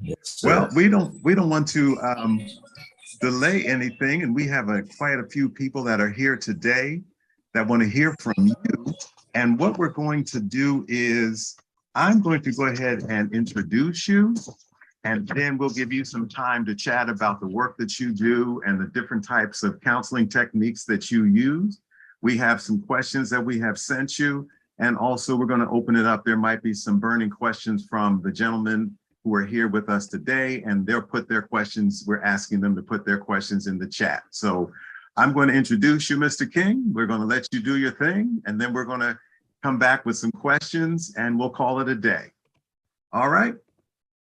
Yes, sir. Well, we don't want to delay anything, and we have quite a few people that are here today that want to hear from you. And what we're going to do is I'm going to go ahead and introduce you, and then we'll give you some time to chat about the work that you do and the different types of counseling techniques that you use. We have some questions that we have sent you, and also we're going to open it up. There might be some burning questions from the gentlemen who are here with us today, and they'll put their questions. We're asking them to put their questions in the chat. So I'm going to introduce you, Mr. King. We're going to let you do your thing, and then we're going to come back with some questions, and we'll call it a day. All right?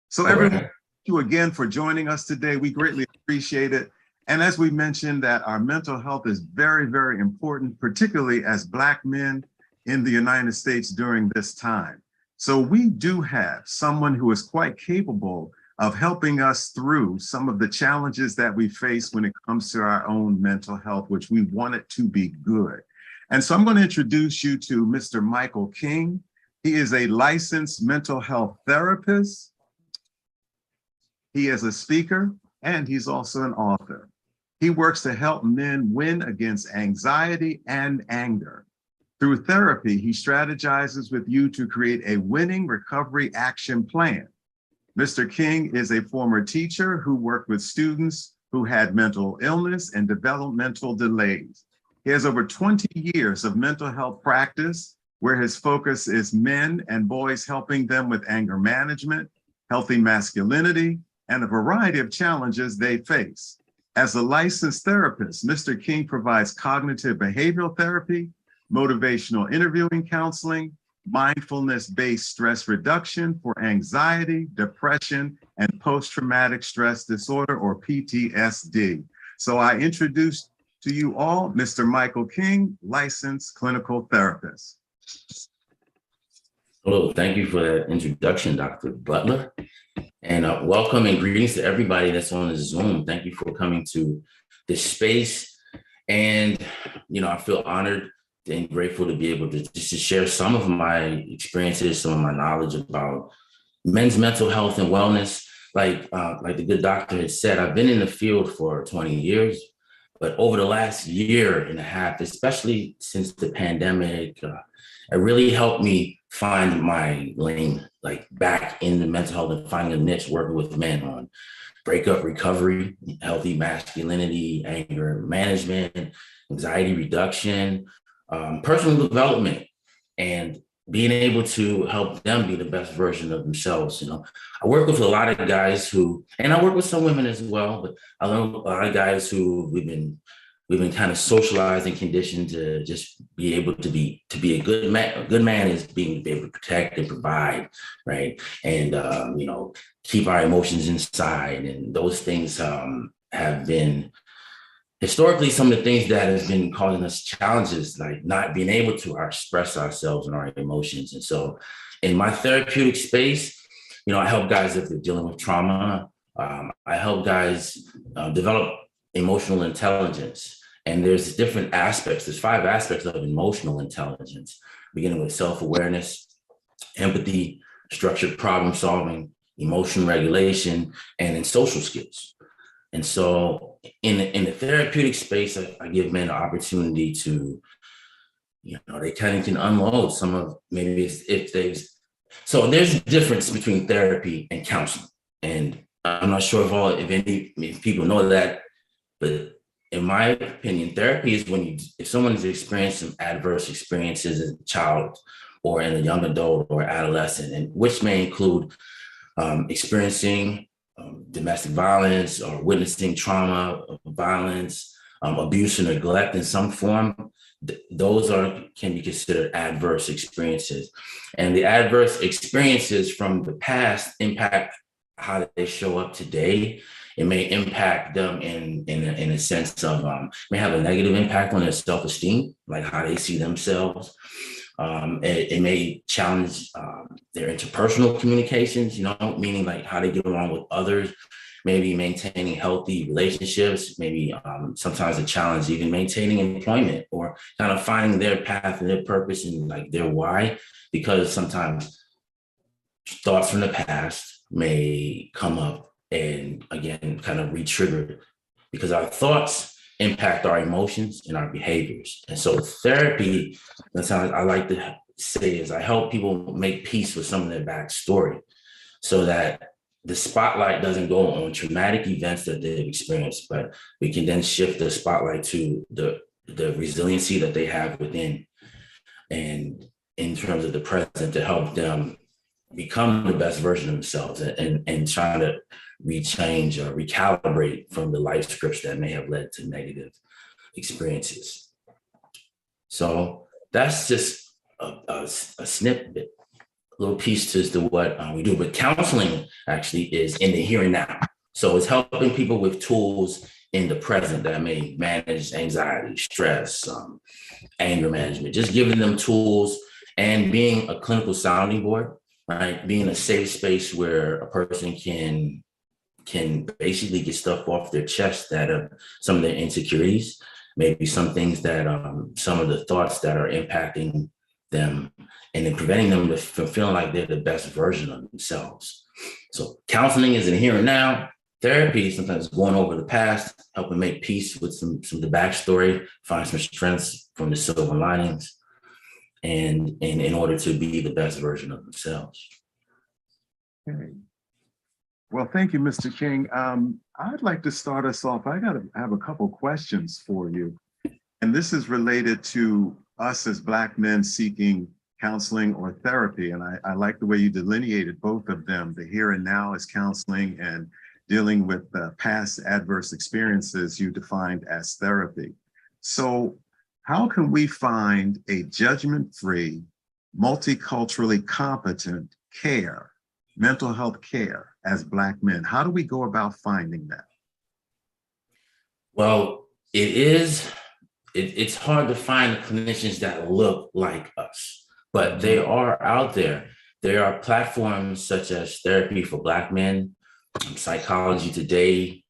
So everyone, thank you again for joining us today. We greatly appreciate it. And as we mentioned, that our mental health is very, very important, particularly as Black men in the United States during this time. So we do have someone who is quite capable of helping us through some of the challenges that we face when it comes to our own mental health, which we want it to be good. And so I'm going to introduce you to Mr. Michael King. He is a licensed mental health therapist. He is a speaker, and he's also an author. He works to help men win against anxiety and anger. Through therapy, he strategizes with you to create a winning recovery action plan. Mr. King is a former teacher who worked with students who had mental illness and developmental delays. He has over 20 years of mental health practice, where his focus is men and boys, helping them with anger management, healthy masculinity, and a variety of challenges they face. As a licensed therapist, Mr. King provides cognitive behavioral therapy, motivational interviewing counseling, mindfulness-based stress reduction for anxiety, depression, and post-traumatic stress disorder, or PTSD. So I introduce to you all Mr. Michael King, licensed clinical therapist. Hello, thank you for that introduction, Dr. Butler. And welcome and greetings to everybody that's on the Zoom. Thank you for coming to this space. And, I feel honored and grateful to be able to just to share some of my experiences, some of my knowledge about men's mental health and wellness. Like the good doctor had said, I've been in the field for 20 years, but over the last year and a half, especially since the pandemic, it really helped me find my lane, like back in the mental health and finding a niche, working with men on breakup recovery, healthy masculinity, anger management, anxiety reduction, personal development, and being able to help them be the best version of themselves. I work with a lot of guys and I work with some women as well, but I learn a lot of guys who we've been kind of socialized and conditioned to just be able to be a good man. A good man is being able to protect and provide, right? And keep our emotions inside. And those things have been historically some of the things that has been causing us challenges, like not being able to express ourselves and our emotions. And so in my therapeutic space, I help guys if they're dealing with trauma. I help guys develop emotional intelligence. And there's different aspects. There's 5 aspects of emotional intelligence, beginning with self-awareness, empathy, structured problem solving, emotion regulation, and in social skills. And so in the therapeutic space, I give men an opportunity to, they kind of can unload some of so there's a difference between therapy and counseling. And I'm not sure if people know that, but in my opinion, therapy is if someone has experienced some adverse experiences as a child or in a young adult or adolescent, and which may include experiencing domestic violence or witnessing trauma, violence, abuse or neglect in some form, those can be considered adverse experiences. And the adverse experiences from the past impact how they show up today. It may impact them in a sense of, may have a negative impact on their self-esteem, like how they see themselves. It may challenge their interpersonal communications, meaning like how they get along with others, maybe maintaining healthy relationships, maybe sometimes a challenge even maintaining employment or kind of finding their path and their purpose and like their why, because sometimes thoughts from the past may come up and again, kind of re-trigger, because our thoughts impact our emotions and our behaviors. And so therapy, that's how I like to say, is I help people make peace with some of their backstory so that the spotlight doesn't go on traumatic events that they've experienced, but we can then shift the spotlight to the resiliency that they have within, and in terms of the present, to help them become the best version of themselves, and trying to rechange or recalibrate from the life scripts that may have led to negative experiences. So that's just a snippet, a little piece to what we do. But counseling actually is in the here and now. So it's helping people with tools in the present that may manage anxiety, stress, anger management, just giving them tools and being a clinical sounding board, right? Being a safe space where a person can basically get stuff off their chest, that some of their insecurities, maybe some things that some of the thoughts that are impacting them, and then preventing them from feeling like they're the best version of themselves. So counseling is in the here and now. Therapy sometimes going over the past, helping make peace with some of the backstory, find some strengths from the silver linings, and in order to be the best version of themselves. Okay. Well, thank you, Mr. King. I'd like to start us off. I have a couple questions for you. And this is related to us as Black men seeking counseling or therapy. And I like the way you delineated both of them. The here and now is counseling, and dealing with past adverse experiences you defined as therapy. So how can we find a judgment-free, multiculturally competent care, mental health care as Black men? How do we go about finding that? Well, it's hard to find clinicians that look like us, but they are out there. There are platforms such as Therapy for Black Men, Psychology Today,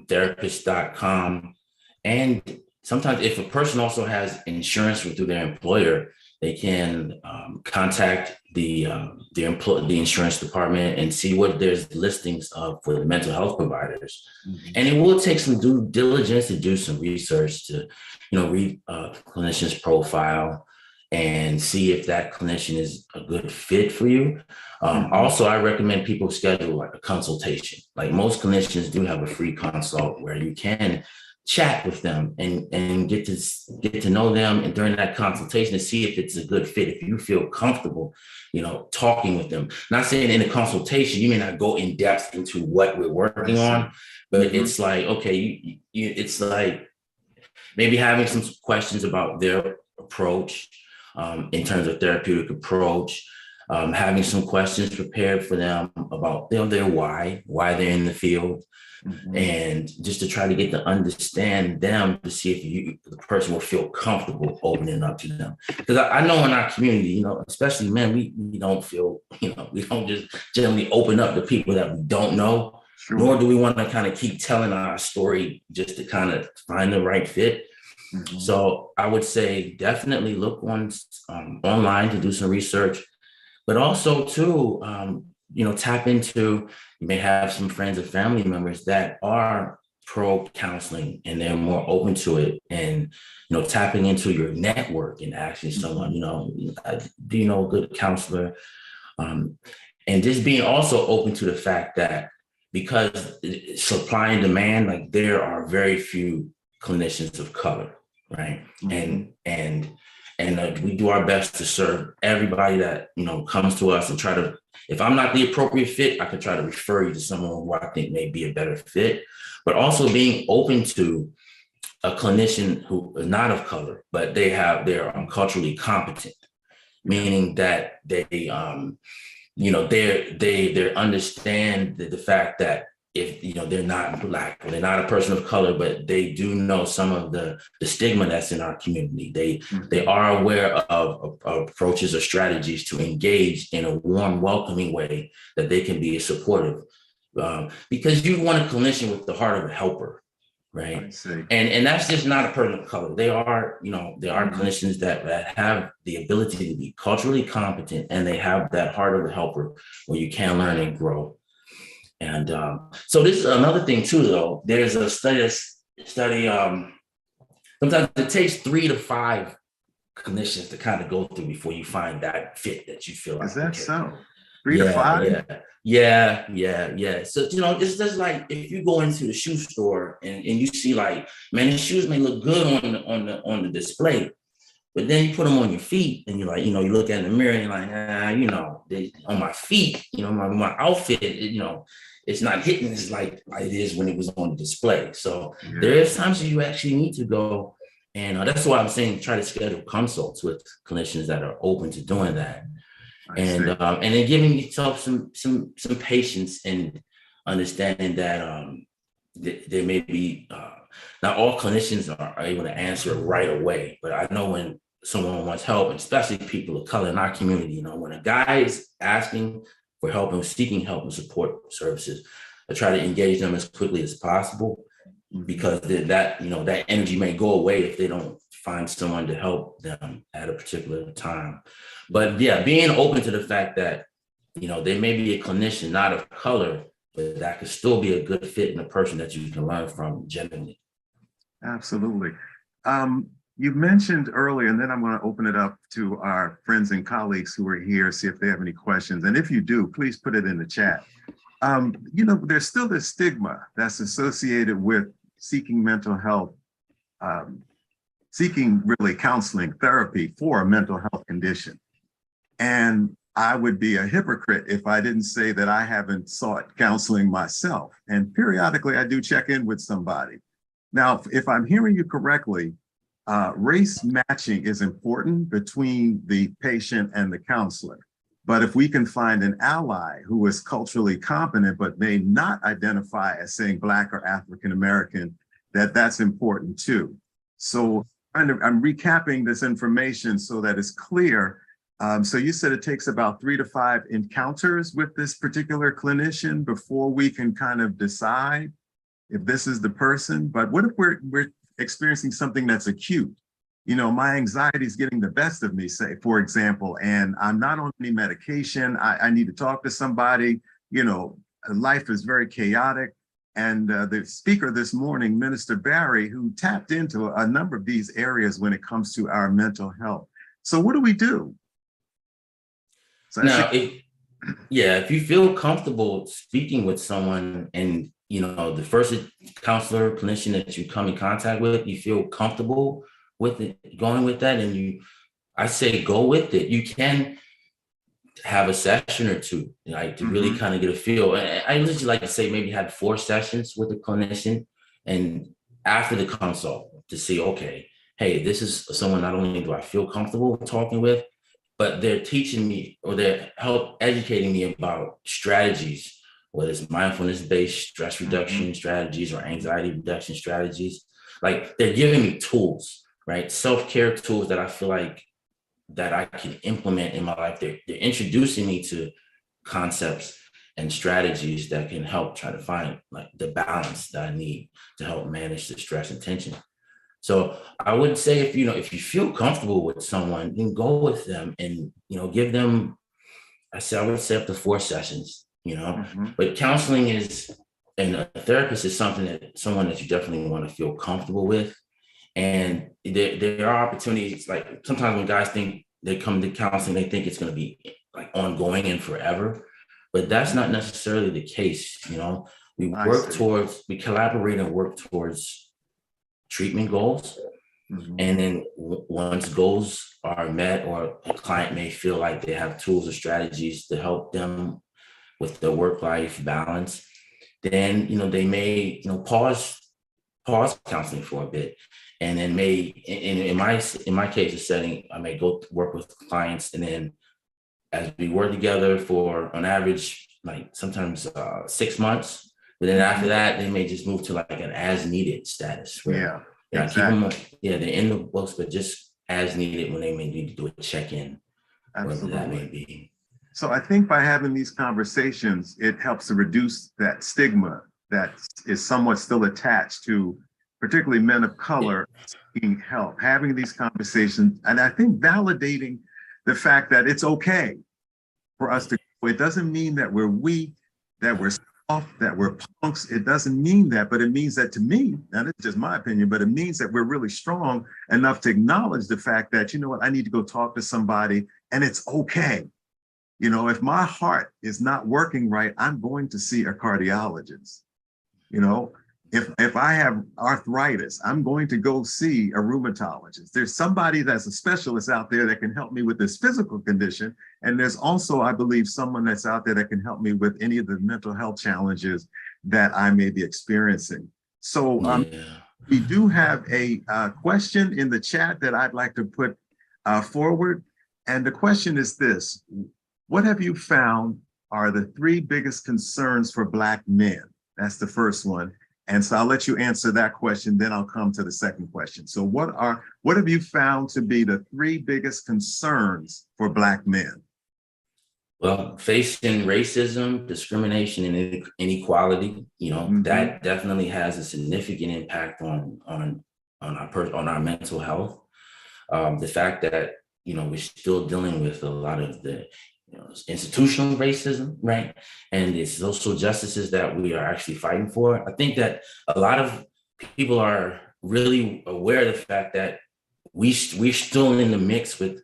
therapist.com. And sometimes if a person also has insurance through their employer, they can contact the insurance department and see what there's listings of for the mental health providers. Mm-hmm. And it will take some due diligence to do some research to, read a clinician's profile and see if that clinician is a good fit for you. Also, I recommend people schedule like a consultation. Like most clinicians do have a free consult where you can chat with them and get to know them, and during that consultation to see if it's a good fit, if you feel comfortable, talking with them. Not saying in a consultation, you may not go in depth into what we're working on, but it's like, okay, it's like maybe having some questions about their approach in terms of therapeutic approach, having some questions prepared for them about their why they're in the field. Mm-hmm. And just to try to get to understand them, to see if the person will feel comfortable opening up to them. Because I know in our community, especially men, we don't feel, we don't just generally open up to people that we don't know. Sure. Nor do we want to kind of keep telling our story just to kind of find the right fit. Mm-hmm. So I would say definitely look online to do some research, but also too, tap into, you may have some friends or family members that are pro counseling and they're more open to it, and, tapping into your network and asking someone, do you know a good counselor? And just being also open to the fact that because supply and demand, like there are very few clinicians of color, right? Mm-hmm. And we do our best to serve everybody that, comes to us, and try to, if I'm not the appropriate fit, I could try to refer you to someone who I think may be a better fit, but also being open to a clinician who is not of color, but they're culturally competent, meaning that they understand the fact that if they're not Black or they're not a person of color, but they do know some of the stigma that's in our community. They are aware of approaches or strategies to engage in a warm, welcoming way that they can be supportive. Because you want a clinician with the heart of a helper, right? And that's just not a person of color. They are, clinicians that have the ability to be culturally competent, and they have that heart of a helper where you can learn and grow And so this is another thing too, though. There's a study. Sometimes it takes 3 to 5 clinicians to kind of go through before you find that fit that you feel like. Is that okay. so? 3 to 5? Yeah. So, it's just like if you go into the shoe store and you see like, man, the shoes may look good on the display, but then you put them on your feet and you're like, you look at in the mirror and you're like, they on my feet, my outfit, it's not hitting as like it is when it was on the display. So there is times you actually need to go. And that's why I'm saying try to schedule consults with clinicians that are open to doing that. And then giving yourself some patience and understanding that there may be not all clinicians are able to answer right away, but I know when someone wants help, especially people of color in our community, when a guy is asking for help and seeking help and support services, I try to engage them as quickly as possible, because that energy may go away if they don't find someone to help them at a particular time. But yeah, being open to the fact that, there may be a clinician not of color, but that could still be a good fit in a person that you can learn from genuinely. Absolutely. You mentioned earlier, and then I'm going to open it up to our friends and colleagues who are here, see if they have any questions. And if you do, please put it in the chat. There's still this stigma that's associated with seeking mental health, seeking really counseling therapy for a mental health condition. And I would be a hypocrite if I didn't say that I haven't sought counseling myself. And periodically I do check in with somebody. Now, if I'm hearing you correctly, race matching is important between the patient and the counselor. But if we can find an ally who is culturally competent, but may not identify as saying Black or African-American, that's important too. So I'm recapping this information so that it's clear. So you said it takes about 3 to 5 encounters with this particular clinician before we can kind of decide if this is the person. But what if we're experiencing something that's acute? My anxiety is getting the best of me, say, for example, and I'm not on any medication. I need to talk to somebody. Life is very chaotic. And the speaker this morning, Minister Barry, who tapped into a number of these areas when it comes to our mental health. So what do we do? So now, if you feel comfortable speaking with someone and, the first counselor, clinician that you come in contact with, you feel comfortable with it, going with that, and I say go with it. You can have a session or two, to really kind of get a feel. I usually like to say maybe have 4 sessions with a clinician, and after the consult to see, okay, hey, this is someone not only do I feel comfortable talking with, but they're teaching me or they're educating me about strategies, whether it's mindfulness-based stress reduction strategies or anxiety reduction strategies. Like they're giving me tools, right? Self-care tools that I feel like that I can implement in my life. They're introducing me to concepts and strategies that can help try to find like the balance that I need to help manage the stress and tension. So I would say if you feel comfortable with someone, then go with them and give them, I would say up to 4 sessions, but counseling and a therapist is someone that you definitely want to feel comfortable with. And there are opportunities, like sometimes when guys think they come to counseling, they think it's going to be like ongoing and forever, but that's not necessarily the case. We collaborate and work towards treatment goals. And then once goals are met, or a client may feel like they have tools or strategies to help them with their work-life balance, then, they may, pause counseling for a bit. And then in my case of setting, I may go work with clients, and then as we work together for on average, like sometimes 6 months, but then after that, they may just move to like an as needed status where keep them, they're in the books, but just as needed when they may need to do a check-in, whatever that may be. So I think by having these conversations, it helps to reduce that stigma that is somewhat still attached to particularly men of color seeking help, having these conversations, and I think validating the fact that it's okay for us to, it doesn't mean that we're weak, that we're that we're punks. It doesn't mean that, but it means that to me, now this is just my opinion, but it means that we're really strong enough to acknowledge the fact that, you know what, I need to go talk to somebody and it's okay. You know, if my heart is not working right, I'm going to see a cardiologist. You know, if I have arthritis, I'm going to go see a rheumatologist. There's somebody that's a specialist out there that can help me with this physical condition. And there's also, I believe, someone that's out there that can help me with any of the mental health challenges that I may be experiencing. So we do have a question in the chat that I'd like to put forward. And the question is this: what have you found are the 3 biggest concerns for Black men? That's the first one. And so I'll let you answer that question, then I'll come to the second question. So what have you found to be the 3 biggest concerns for Black men? Well, facing racism, discrimination, and inequality, you know, that definitely has a significant impact on our mental health. The fact that, you know, we're still dealing with a lot of the institutional racism, right? And the social justices that we are actually fighting for. I think that a lot of people are really aware of the fact that we're still in the mix with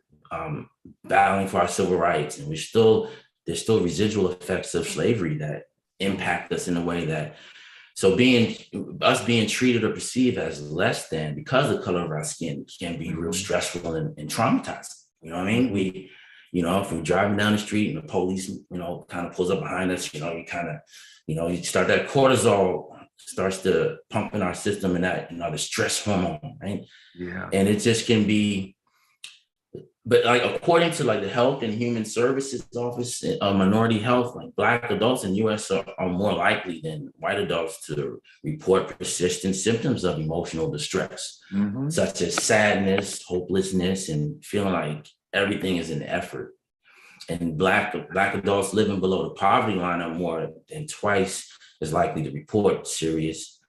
battling for our civil rights, and there's still residual effects of slavery that impact us in a way that, so being treated or perceived as less than because of the color of our skin can be real stressful and traumatizing. You know what I mean? If we're driving down the street and the police, kind of pulls up behind us, you start that cortisol starts to pump in our system, and that, the stress hormone, right? Yeah. And it just can be, but like, according to like the Health and Human Services Office of Minority Health, like Black adults in the US are more likely than white adults to report persistent symptoms of emotional distress, such as sadness, hopelessness, and feeling like everything is an effort. And Black adults living below the poverty line are more than twice as likely to report serious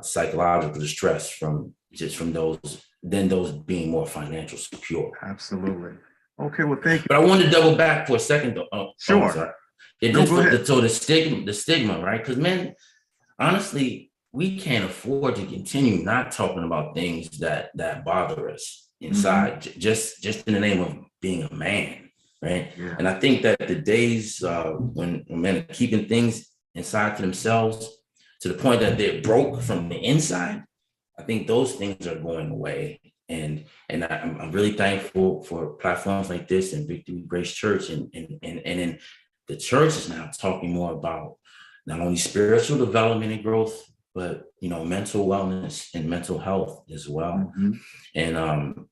psychological distress from those being more financial secure. Absolutely. Okay, well, thank you. But I wanted to double back for a second, though. Sure. Sorry. Go ahead. So the stigma, right? Because men, honestly, we can't afford to continue not talking about things that bother us inside, just in the name of being a man, right? Yeah. And I think that the days when men are keeping things inside to themselves to the point that they're broke from the inside, I think those things are going away. And I'm really thankful for platforms like this and Victory Grace Church, and then the church is now talking more about not only spiritual development and growth, but mental wellness and mental health as well. And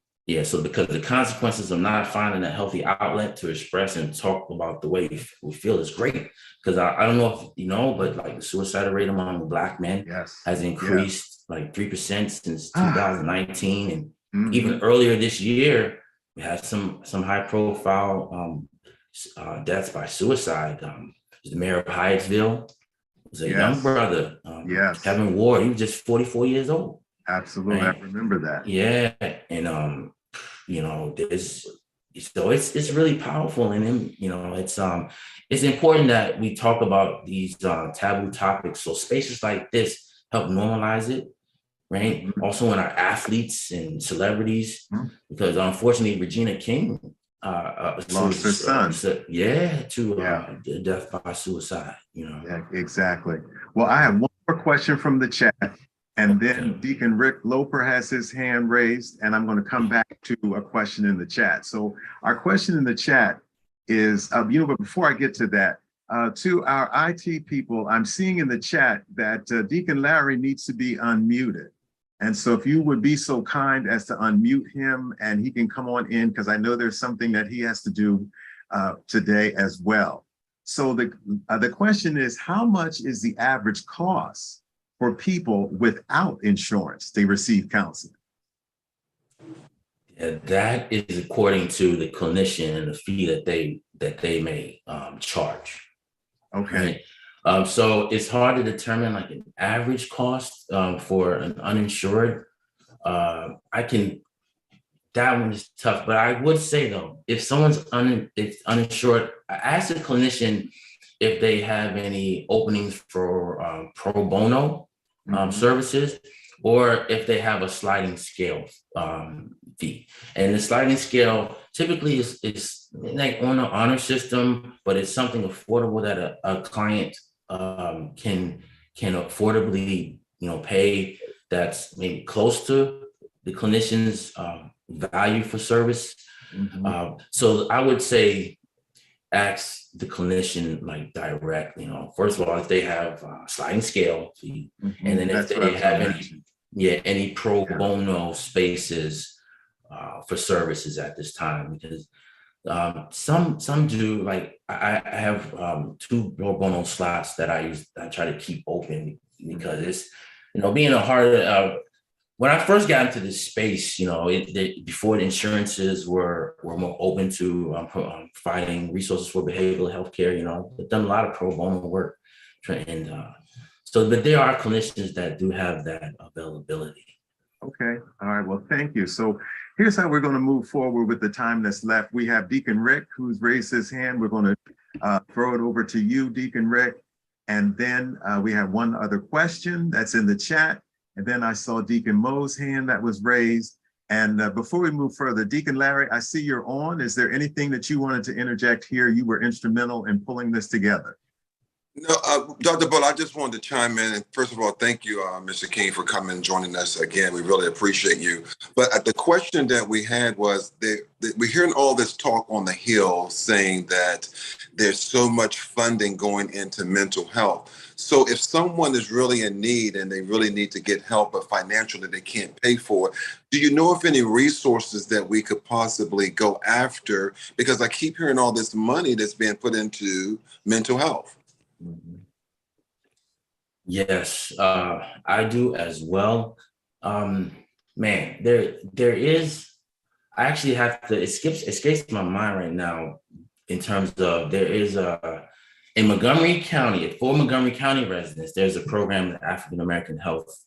so because the consequences of not finding a healthy outlet to express and talk about the way we feel is great. Because I don't know if you know, but like the suicide rate among Black men has increased like 3% since 2019, and even earlier this year, we had some high profile deaths by suicide. The mayor of Hyattsville was a young brother, Kevin Ward. He was just 44 years old. Absolutely, right? I remember that. Yeah, and it's really powerful, and it's important that we talk about these taboo topics. So spaces like this help normalize it. Right. Also in our athletes and celebrities, because unfortunately Regina King lost her son. To death by suicide. Yeah, exactly. Well, I have one more question from the chat, and then Deacon Rick Loper has his hand raised, and I'm going to come back to a question in the chat. So our question in the chat is, but before I get to that, to our IT people, I'm seeing in the chat that Deacon Larry needs to be unmuted. And so if you would be so kind as to unmute him and he can come on in, because I know there's something that he has to do today as well. So the question is, how much is the average cost for people without insurance to receive counseling? Yeah, that is according to the clinician and the fee that they may charge. Okay. Right? So it's hard to determine like an average cost for an uninsured. That one is tough, but I would say though, if someone's uninsured, ask a clinician if they have any openings for pro bono services, or if they have a sliding scale fee. And the sliding scale typically is like on an honor system, but it's something affordable that a client can affordably, pay, that's maybe close to the clinician's value for service. So I would say ask the clinician like direct, first of all, if they have sliding scale fee, and then if they have any pro bono spaces for services at this time, because some do. Like I have 2 pro bono slots that I try to keep open, because it's, being a hard, when I first got into this space, before the insurances were more open to providing resources for behavioral healthcare, I've done a lot of pro bono work. And but there are clinicians that do have that availability. Okay. All right. Well, thank you. So here's how we're going to move forward with the time that's left. We have Deacon Rick, who's raised his hand. We're going to throw it over to you, Deacon Rick. And then we have one other question that's in the chat. And then I saw Deacon Mo's hand that was raised. And before we move further, Deacon Larry, I see you're on. Is there anything that you wanted to interject here? You were instrumental in pulling this together. No, Dr. Bull, I just wanted to chime in. And first of all, thank you, Mr. King, for coming and joining us again. We really appreciate you. But the question that we had was, we're hearing all this talk on the Hill saying that there's so much funding going into mental health. So if someone is really in need and they really need to get help, but financially they can't pay for it, do you know of any resources that we could possibly go after? Because I keep hearing all this money that's being put into mental health. Yes, I do as well. Man, there is. I actually have to. It escapes my mind right now. In terms of, there is in Montgomery County, for Montgomery County residents, there's a program, the African American Health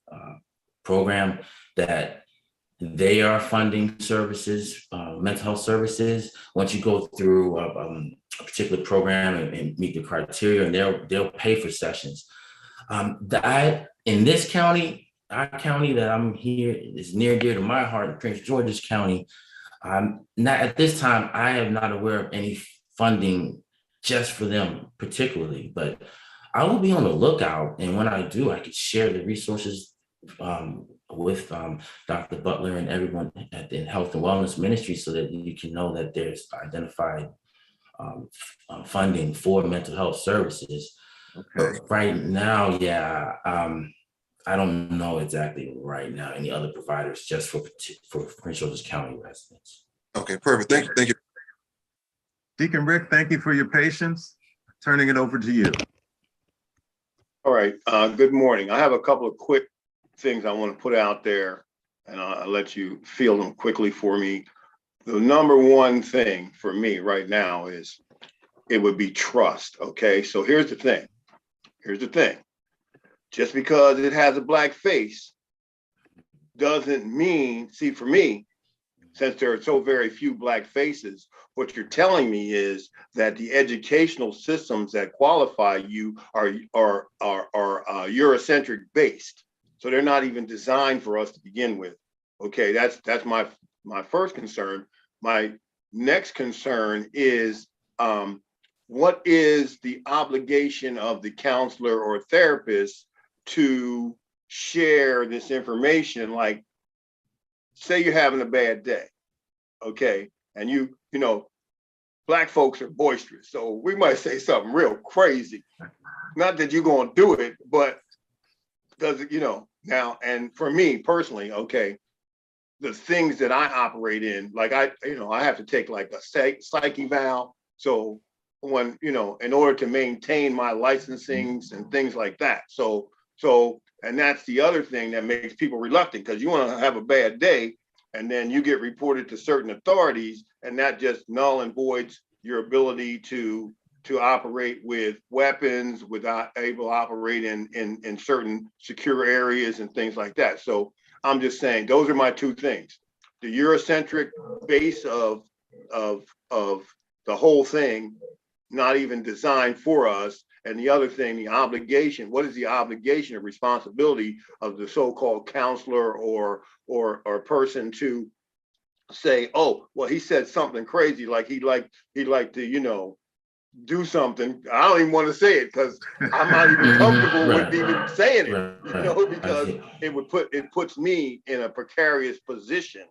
Program, that they are funding services, mental health services. Once you go through a particular program and meet the criteria, and they'll pay for sessions. In this county, our county that I'm here is near and dear to my heart, Prince George's County. Not at this time, I am not aware of any funding just for them particularly, but I will be on the lookout. And when I do, I could share the resources with Dr. Butler and everyone at the Health and Wellness Ministry, so that you can know that there's identified funding for mental health services. Okay. Right now, I don't know exactly right now any other providers just for Prince George's County residents. Okay, perfect. Thank you. Deacon Rick, thank you for your patience. Turning it over to you. All right, good morning. I have a couple of quick things I want to put out there, and I'll let you feel them quickly for me. The number one thing for me right now is it would be trust, okay? So here's the thing. Just because it has a black face doesn't mean, see, for me, since there are so very few black faces, what you're telling me is that the educational systems that qualify you are Eurocentric based. So they're not even designed for us to begin with. Okay, that's my first concern. My next concern is what is the obligation of the counselor or therapist to share this information? Like, say you're having a bad day, okay, and you know, Black folks are boisterous, so we might say something real crazy. Not that you're gonna do it, but does it, now, and for me personally, okay, the things that I operate in, like I have to take like a psych eval. So when, in order to maintain my licensings and things like that. So, and that's the other thing that makes people reluctant, because you want to have a bad day and then you get reported to certain authorities, and that just null and voids your ability to operate with weapons, without able to operate in certain secure areas and things like that. So I'm just saying, those are my two things. The Eurocentric base of the whole thing, not even designed for us. And the other thing, the obligation, what is the obligation or responsibility of the so-called counselor or person to say, oh, well, he said something crazy, like he'd like to, do something. I don't even want to say it because I'm not even comfortable with even saying it, because it puts me in a precarious position.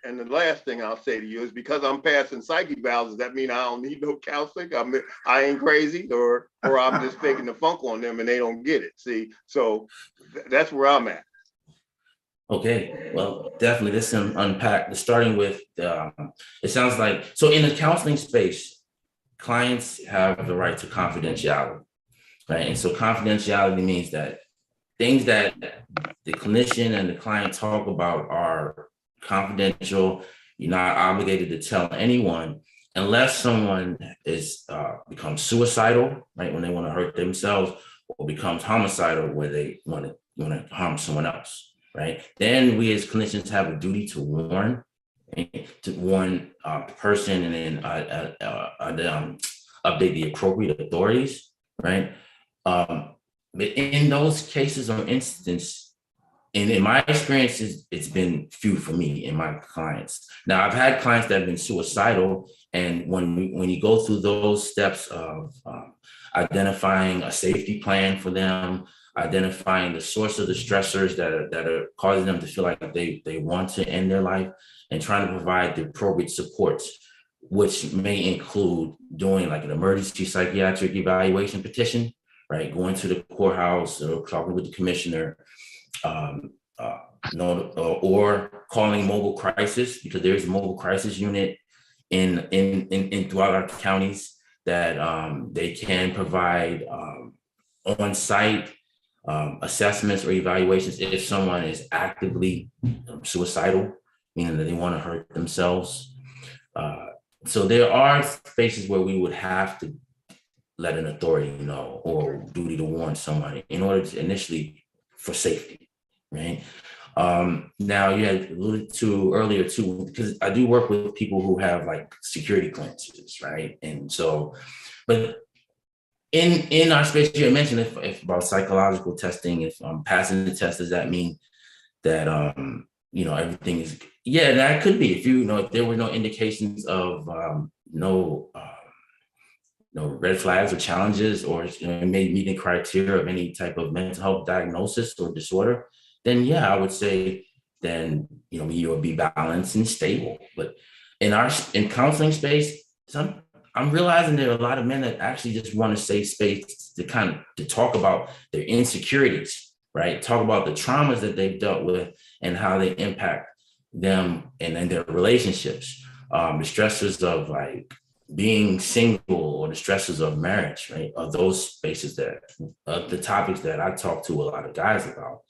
And the last thing I'll say to you is, because I'm passing psyche evals, does that mean I don't need no counseling? I ain't crazy, or I'm just faking the funk on them and they don't get it. See, so that's where I'm at. Okay, well, definitely this can unpack. Starting with, it sounds like, so in the counseling space, clients have the right to confidentiality, right? And so confidentiality means that things that the clinician and the client talk about are confidential. You're not obligated to tell anyone unless someone is becomes suicidal, right? When they want to hurt themselves, or becomes homicidal where they want to harm someone else. Right. Then we as clinicians have a duty to warn the person, and then update the appropriate authorities. Right. But in those cases or instances, and in my experience, it's been few for me and my clients. Now, I've had clients that have been suicidal, and when you go through those steps of identifying a safety plan for them, identifying the source of the stressors that are causing them to feel like they want to end their life, and trying to provide the appropriate supports, which may include doing like an emergency psychiatric evaluation petition, right? Going to the courthouse or talking with the commissioner, or calling mobile crisis, because there is a mobile crisis unit in throughout our counties that they can provide on-site assessments or evaluations if someone is actively suicidal, meaning that they want to hurt themselves. So there are spaces where we would have to let an authority know, or duty to warn someone in order to initially for safety, right? Now you had alluded to earlier too, because I do work with people who have like security clearances, right? And so, but in our space, you mentioned if about psychological testing, if passing the test, does that mean that everything is, yeah, that could be, if there were no indications of no red flags or challenges, or it may meet the criteria of any type of mental health diagnosis or disorder, then yeah, I would say then you would be balanced and stable. But in counseling space, I'm realizing there are a lot of men that actually just want a safe space to talk about their insecurities, right? Talk about the traumas that they've dealt with and how they impact them and their relationships, the stresses of like being single, or the stresses of marriage, right? Are those spaces that the topics that I talk to a lot of guys about.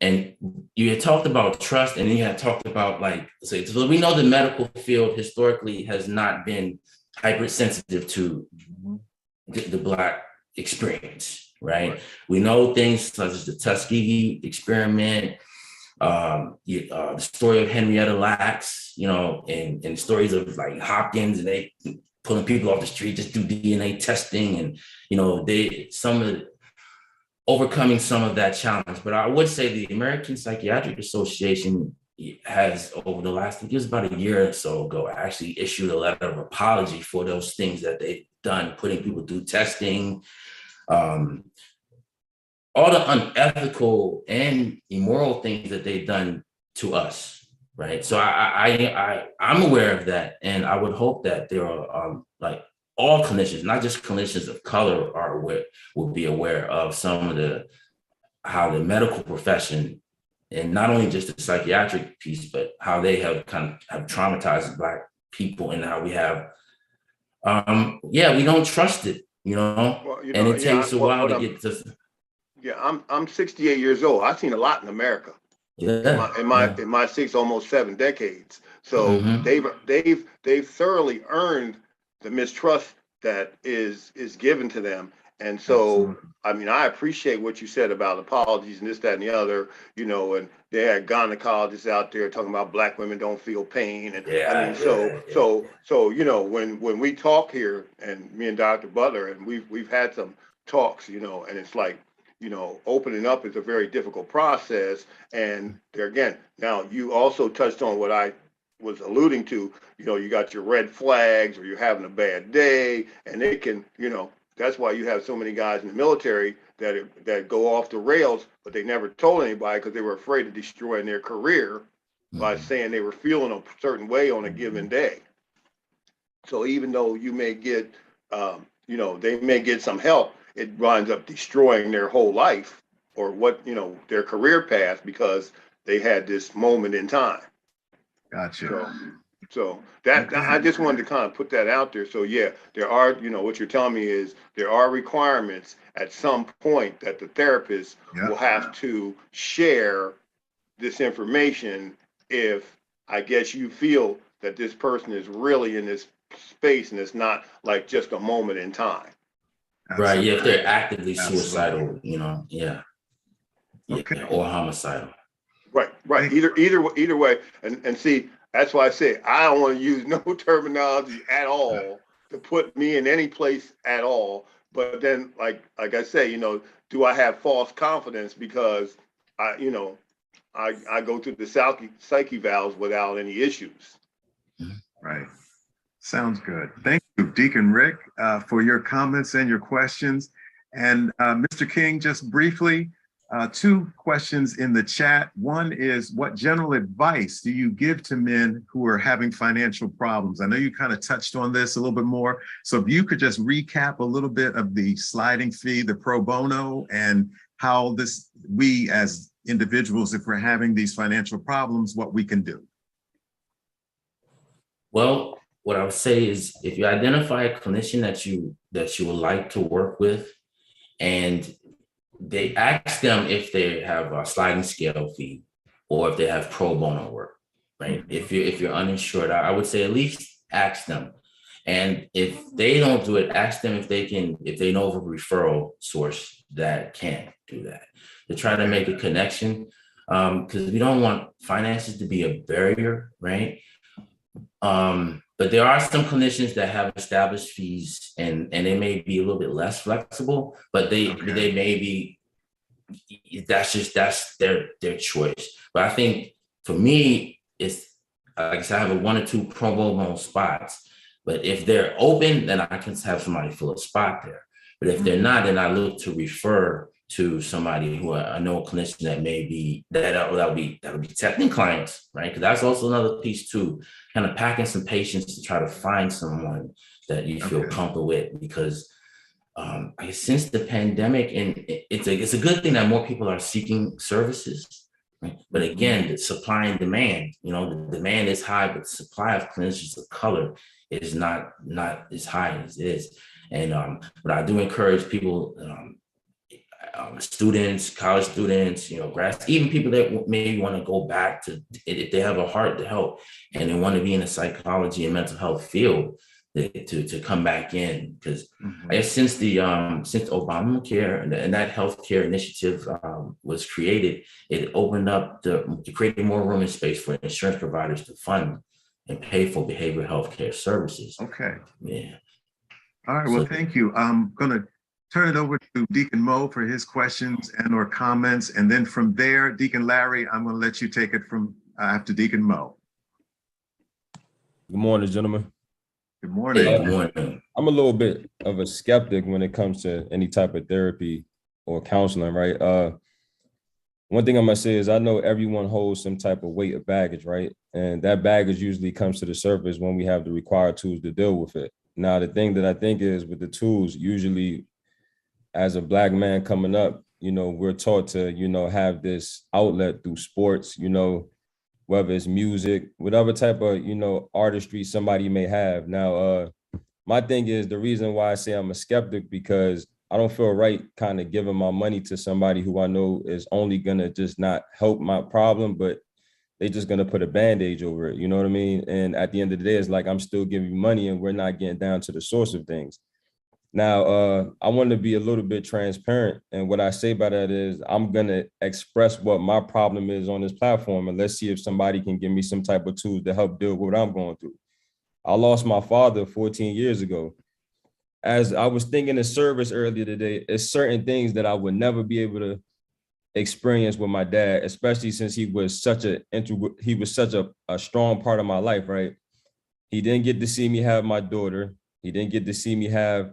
And you had talked about trust, and then you had talked about so we know the medical field historically has not been hypersensitive to the Black experience, right? We know things such as the Tuskegee experiment, the story of Henrietta Lacks, and stories of like Hopkins, and they pulling people off the street just do DNA testing, and overcoming some of that challenge. But I would say the American Psychiatric Association has, over the last, I think it was about a year or so ago, actually issued a letter of apology for those things that they've done, putting people through testing, all the unethical and immoral things that they've done to us, right? So I'm aware of that, and I would hope that there are all clinicians, not just clinicians of color, will be aware of some of how the medical profession, and not only just the psychiatric piece, but how they have traumatized Black people, and how we have, we don't trust it, and it takes a while to get to. Yeah, I'm 68 years old. I've seen a lot in America. Yeah. In my 6, almost 7 decades. So they've thoroughly earned the mistrust that is given to them. And so, Absolutely. I mean, I appreciate what you said about apologies and this, that, and the other, and they had gynecologists out there talking about Black women don't feel pain. And I mean, when we talk here, and me and Dr. Butler, and we've had some talks, and it's like, opening up is a very difficult process. And there again, now you also touched on what I was alluding to, you got your red flags or you're having a bad day, and it can, that's why you have so many guys in the military that go off the rails, but they never told anybody because they were afraid of destroying their career by saying they were feeling a certain way on a given day. So even though you may get, they may get some help, it winds up destroying their whole life or their career path because they had this moment in time. Gotcha. So that I just wanted to kind of put that out there. So yeah, there are, what you're telling me is there are requirements at some point that the therapist will have to share this information if I guess you feel that this person is really in this space and it's not like just a moment in time. Right. Yeah. If they're actively Absolutely. suicidal, yeah, Okay. or homicidal. Right. Either way. And see, that's why I say I don't want to use no terminology at all to put me in any place at all. But then, like I say, do I have false confidence because I go through the psyche valves without any issues? Right. Sounds good. Thank you, Deacon Rick, for your comments and your questions. And Mr. King, just briefly, 2 questions in the chat. One is, what general advice do you give to men who are having financial problems? I know you kind of touched on this a little bit more. So if you could just recap a little bit of the sliding fee, the pro bono, and how we as individuals, if we're having these financial problems, what we can do. Well, what I would say is if you identify a clinician that you would like to work with, and they ask them if they have a sliding scale fee or if they have pro bono work, right? If you're uninsured, I would say at least ask them. And if they don't do it, ask them if they know of a referral source that can do that, to try to make a connection. Because we don't want finances to be a barrier, right? But there are some clinicians that have established fees and they may be a little bit less flexible, but they may be, that's their choice. But I think for me, it's like I said, I have a 1 or 2 pro bono spots, but if they're open, then I can have somebody fill a spot there. But if they're not, then I look to refer to somebody who I know, a clinician that may be that'll be accepting clients, right? Because that's also another piece too, kind of packing some patience to try to find someone that you feel comfortable with. Because since the pandemic, and it's a good thing that more people are seeking services, right? But again, the supply and demand, the demand is high, but the supply of clinicians of color is not as high as it is. And but I do encourage people. Students, college students, grads, even people that maybe want to go back to, if they have a heart to help and they want to be in the psychology and mental health field, to come back in. Because I guess since Obamacare and that healthcare initiative was created, it opened up to create more room and space for insurance providers to fund and pay for behavioral healthcare services. Okay. Yeah. All right. Well, thank you. I'm going to turn it over to Deacon Mo for his questions and or comments. And then from there, Deacon Larry, I'm going to let you take it from after Deacon Mo. Good morning, gentlemen. Good morning. Good morning. I'm a little bit of a skeptic when it comes to any type of therapy or counseling, right? One thing I'm gonna say is I know everyone holds some type of weight of baggage, right? And that baggage usually comes to the surface when we have the required tools to deal with it. Now, the thing that I think is with the tools, usually as a Black man coming up, we're taught to, have this outlet through sports, whether it's music, whatever type of, artistry somebody may have. Now, my thing is the reason why I say I'm a skeptic, because I don't feel right kind of giving my money to somebody who I know is only going to just not help my problem, but they just going to put a bandage over it. You know what I mean? And at the end of the day, it's like I'm still giving you money and we're not getting down to the source of things. Now, I want to be a little bit transparent. And what I say by that is I'm going to express what my problem is on this platform. And let's see if somebody can give me some type of tools to help deal with what I'm going through. I lost my father 14 years ago. As I was thinking in service earlier today, it's certain things that I would never be able to experience with my dad, especially since he was such a strong part of my life, right? He didn't get to see me have my daughter. He didn't get to see me have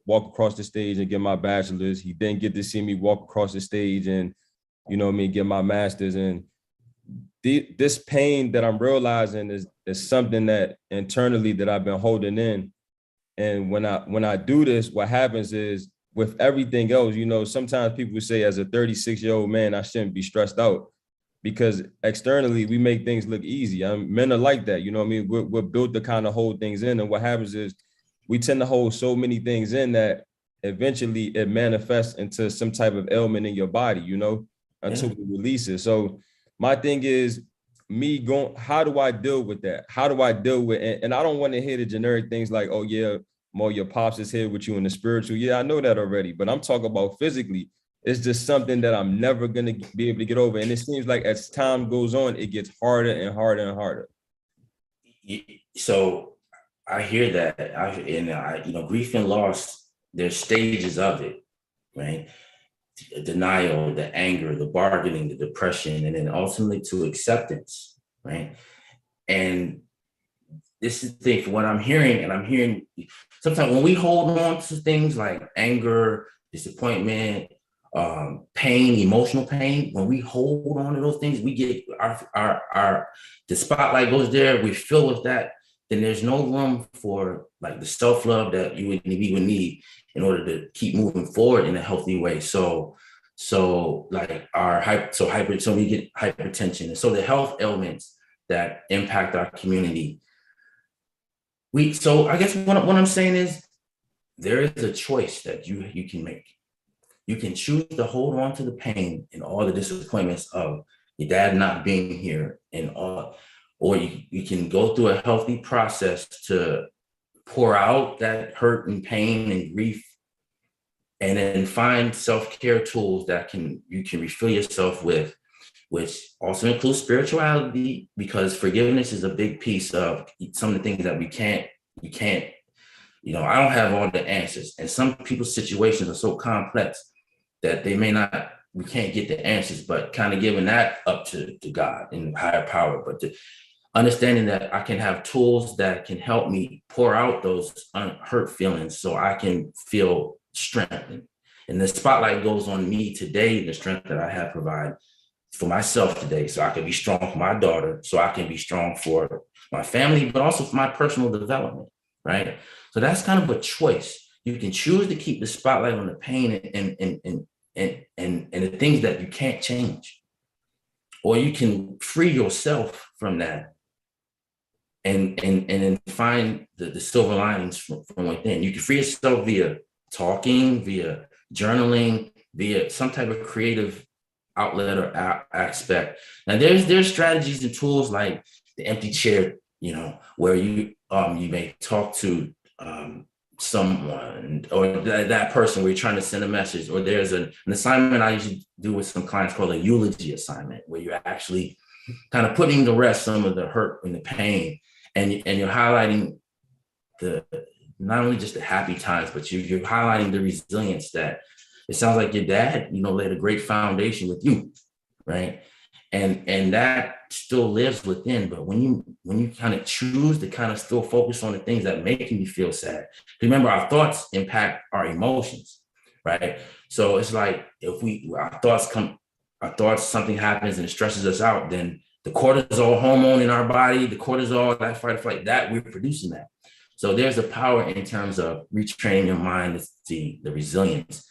walk across the stage and get my bachelor's. He didn't get to see me walk across the stage and, get my master's. And this pain that I'm realizing is something that internally that I've been holding in. And when I do this, what happens is with everything else, sometimes people say as a 36-year-old man, I shouldn't be stressed out because externally we make things look easy. Men are like that. You know what I mean? We're built to kind of hold things in. And what happens is we tend to hold so many things in that eventually it manifests into some type of ailment in your body, until we release it. So my thing is how do I deal with that? How do I deal with it? And I don't want to hear the generic things like, oh yeah, Mo, your pops is here with you in the spiritual. Yeah, I know that already, but I'm talking about physically. It's just something that I'm never going to be able to get over. And it seems like as time goes on, it gets harder and harder and harder. So I hear that. Grief and loss, there's stages of it, right? Denial, the anger, the bargaining, the depression, and then ultimately to acceptance, right? And this is the thing, for what I'm hearing, and I'm hearing sometimes when we hold on to things like anger, disappointment, pain, emotional pain, when we hold on to those things, we get the spotlight goes there, we fill with that, then there's no room for like the self-love that we would need in order to keep moving forward in a healthy way. So we get hypertension. And so the health ailments that impact our community. So I guess what I'm saying is there is a choice that you can make. You can choose to hold on to the pain and all the disappointments of your dad not being here and all, or you can go through a healthy process to pour out that hurt and pain and grief, and then find self-care tools that you can refill yourself with, which also includes spirituality, because forgiveness is a big piece of some of the things that you can't, I don't have all the answers. And some people's situations are so complex that we can't get the answers, but kind of giving that up to God and higher power, but understanding that I can have tools that can help me pour out those unhurt feelings so I can feel strengthened. And the spotlight goes on me today, the strength that I have provided for myself today, so I can be strong for my daughter, so I can be strong for my family, but also for my personal development, right? So that's kind of a choice. You can choose to keep the spotlight on the pain and the things that you can't change, or you can free yourself from that and find the silver linings from within. You can free yourself via talking, via journaling, via some type of creative outlet or aspect. Now there's strategies and tools like the empty chair, where you may talk to someone or that person where you're trying to send a message, or there's an assignment I usually do with some clients called a eulogy assignment, where you're actually kind of putting to rest some of the hurt and the pain, and you're highlighting not only just the happy times, but you're highlighting the resilience that it sounds like your dad, laid a great foundation with you, right? And that still lives within. But when you kind of choose to kind of still focus on the things that make you feel sad, remember our thoughts impact our emotions, right? So it's like if our thoughts, something happens and it stresses us out, then the cortisol hormone in our body, the cortisol, that fight or flight, that we're producing that. So there's a power in terms of retraining your mind, the resilience,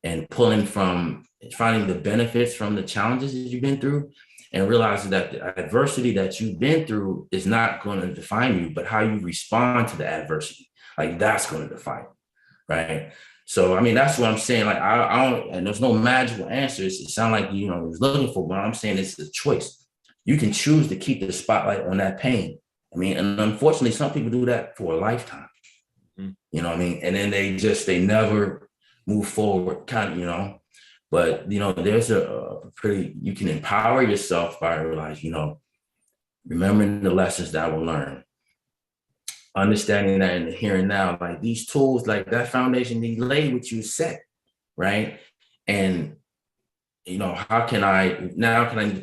and finding the benefits from the challenges that you've been through, and realizing that the adversity that you've been through is not going to define you, but how you respond to the adversity, like that's going to define you, right? So, I mean, that's what I'm saying. Like, I don't, and there's no magical answers. It sounds like, I was looking for, but I'm saying it's a choice. You can choose to keep the spotlight on that pain. I mean, and unfortunately, some people do that for a lifetime. You know what I mean? And then they never move forward, kind of, you know. But, you know, there's you can empower yourself by realizing, you know, remembering the lessons that I will learn, understanding that in the here and now, like these tools, like that foundation they lay with you set, right? And, you know, how can I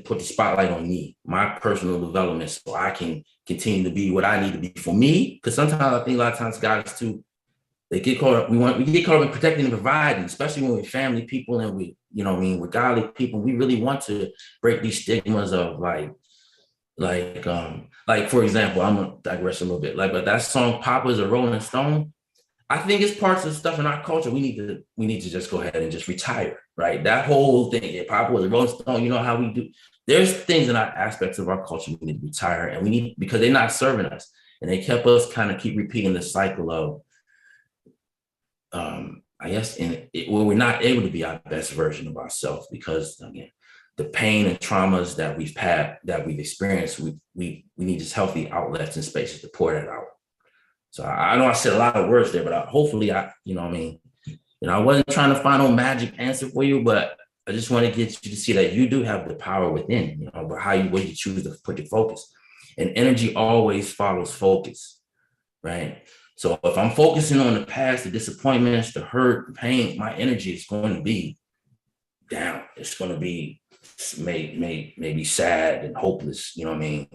put the spotlight on me, my personal development, so I can continue to be what I need to be for me? Because sometimes I think a lot of times guys too, they get caught up. We get caught up in protecting and providing, especially when we're family people and we, you know what I mean, we're godly people. We really want to break these stigmas of like for example, I'm gonna digress a little bit. Like, but that song "Papa's a Rolling Stone," I think it's parts of stuff in our culture we need to just go ahead and just retire, right? That whole thing, yeah, Papa was a Rolling Stone. You know how we do. There's things in our aspects of our culture we need to retire, and we need, because they're not serving us, and they kept us kind of keep repeating the cycle of, I guess, where we're not able to be our best version of ourselves because, again, the pain and traumas that we've experienced, we need just healthy outlets and spaces to pour that out. So I know I said a lot of words there, but hopefully you know what I mean, you know, I wasn't trying to find no magic answer for you, but I just want to get you to see that you do have the power within, you know, but where you choose to put your focus. And energy always follows focus, right? So if I'm focusing on the past, the disappointments, the hurt, the pain, my energy is going to be down. It's going to be maybe sad and hopeless, you know what I mean?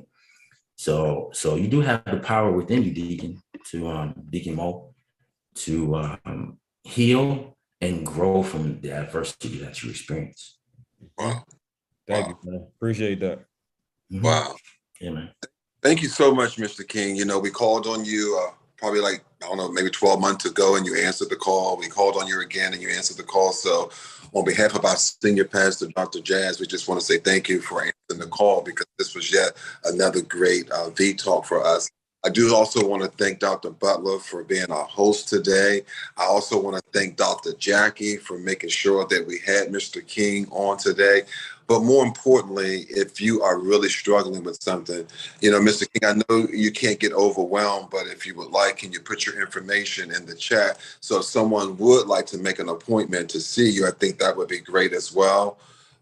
So you do have the power within you, Deacon Mo, to heal and grow from the adversity that you experience. Wow. Thank you, man. Appreciate that. Mm-hmm. Wow. Yeah, man. Thank you so much, Mr. King. You know, we called on you probably like, I don't know, maybe 12 months ago, and you answered the call. We called on you again and you answered the call. So on behalf of our senior pastor, Dr. Jazz, we just want to say thank you for answering the call, because this was yet another great V Talk for us. I do also want to thank Dr. Butler for being our host today. I also want to thank Dr. Jackie for making sure that we had Mr. King on today. But more importantly, if you are really struggling with something, you know, Mr. King, I know you can't get overwhelmed, but if you would like, can you put your information in the chat? So if someone would like to make an appointment to see you, I think that would be great as well.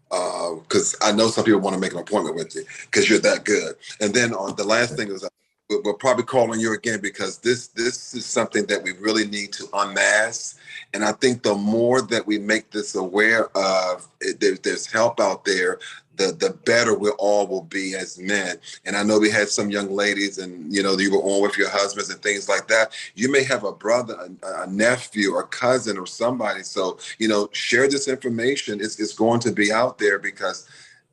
Because I know some people want to make an appointment with you because you're that good. And then the last thing is, we'll probably call on you again, because this is something that we really need to unmask. And I think the more that we make this aware of, there's help out there, the better we all will be as men. And I know we had some young ladies, and you know, you were on with your husbands and things like that. You may have a brother, a nephew, or cousin, or somebody. So, you know, share this information. It's going to be out there, because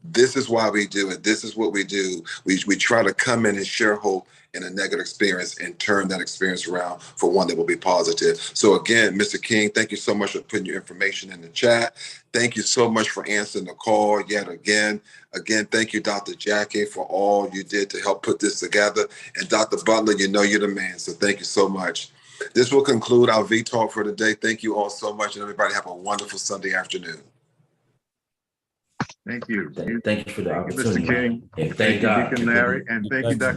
this is why we do it. This is what we do. We try to come in and share hope in a negative experience and turn that experience around for one that will be positive. So again, Mr. King, thank you so much for putting your information in the chat. Thank you so much for answering the call yet again. Again, thank you, Dr. Jackie, for all you did to help put this together. And Dr. Butler, you know you're the man. So thank you so much. This will conclude our V Talk for today. Thank you all so much, and everybody have a wonderful Sunday afternoon. Thank you. Thank you for the opportunity. Mr. King. And Thank you, God. Deacon Larry, and thank you, Dr.